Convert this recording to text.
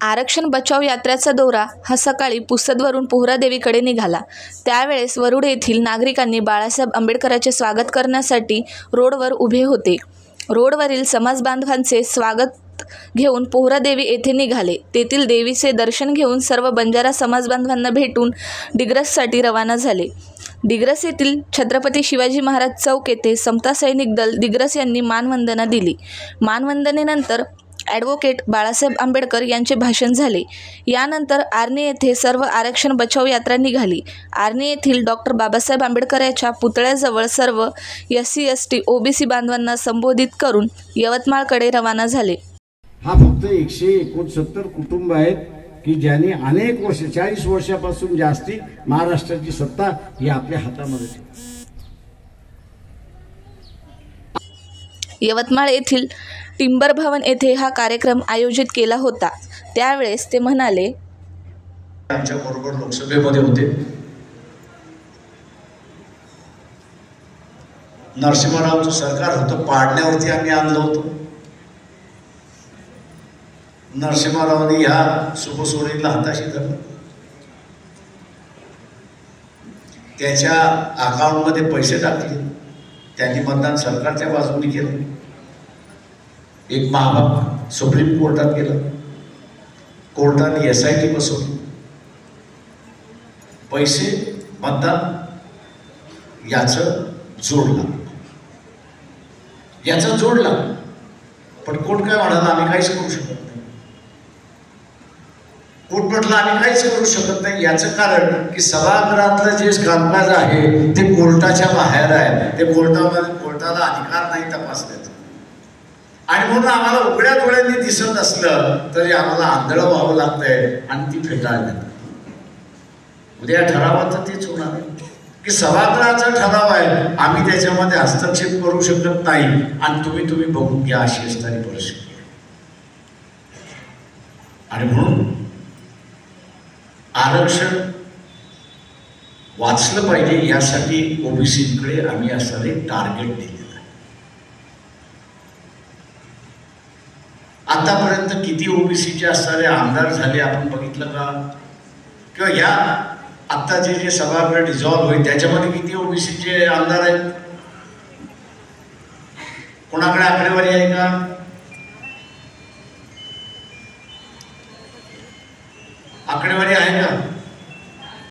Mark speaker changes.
Speaker 1: आरक्षण बचाव यात्रेचा दौरा हा सकाळी पुसदवरून पोहरादेवीकडे निघाला। त्यावेळेस वरुड येथील नागरिकांनी बाळासाहेब आंबेडकरांचे स्वागत करण्यासाठी रोडवर उभे होते। रोडवरील समाज बांधवांचे स्वागत घेऊन पोहरादेवी येथे निघाले। तेथील देवीचे दर्शन घेऊन सर्व बंजारा समाज बांधवांना भेटून डिग्रससाठी रवाना झाले। डिग्रस येथील छत्रपती शिवाजी महाराज चौक येथे समता सैनिक दल डिग्रस यांनी मानवंदना दिली। मानवंदनेनंतर ॲडव्होकेट बाळासाहेब आंबेडकर यांचे भाषण झाले। यानंतर आर्णी येथे सर्व आरक्षण बचाव यात्रा निघाली। आर्णी येथील डॉक्टर बाबासाहेब आंबेडकरांच्या पुतळ्याजवळ सर्व SC ST OBC बांधवांना संबोधित करून यवतमाळकडे रवाना झाले।
Speaker 2: हा फक्त 169 कुटुंब आहेत की ज्यांनी अनेक वर्ष 40 वर्षापासून जास्ती महाराष्ट्राची सत्ता ही आपल्या हातामध्ये आहे।
Speaker 1: यवतमाळ येथील टिंबर भवन येथे हा कार्यक्रम आयोजित केला होता। त्यावेळेस ते म्हणाले,
Speaker 3: आमच्या बरोबर लोकसभेमध्ये होते। नरसिंहरावचं सरकार होतं, पाडण्यावरती आम्ही आणलं होतं। नरसिंहरावने ह्या सुबसोडीला हाताशी धरलं, त्याच्या अकाउंटमध्ये पैसे टाकले, त्यांनी मतदान सरकारच्या बाजूने केलं। एक महाभारत सुप्रीम कोर्टात गेलं, कोर्टाने SIT बसवली, पैसे मतदान याचं जोडला, पण कोर्ट काय म्हणाला, आम्ही काहीच करू शकत नाही। कोर्ट म्हटलं आम्ही काहीच करू शकत नाही, याचं कारण की सभागृहातलं जे कामकाज आहे ते कोर्टाच्या बाहेर आहे, ते कोर्टाला अधिकार नाही तपासण्याचा। आणि म्हणून आम्हाला उघड्या डोळ्यांनी दिसत असलं तरी आम्हाला आंधळं व्हावं लागतंय आणि ती फेटाळली। उद्या ठरावाचं तेच होणार आहे की सभागृहाचा ठराव आहे, आम्ही त्याच्यामध्ये हस्तक्षेप करू शकत नाही आणि तुम्ही बघून घ्या, अशी असणारी परिस्थिती आहे। आणि म्हणून आरक्षण वाचलं पाहिजे यासाठी OBCकडे आम्ही असणारे टार्गेट दिलेलं आहे। आतापर्यंत किती OBCचे असणारे आमदार झाले आपण बघितलं का? किंवा या आत्ताचे जे सभागृह डिझॉल्व्ह होईल त्याच्यामध्ये किती OBCचे आमदार आहेत? कोणाकडे आकडेवारी आहे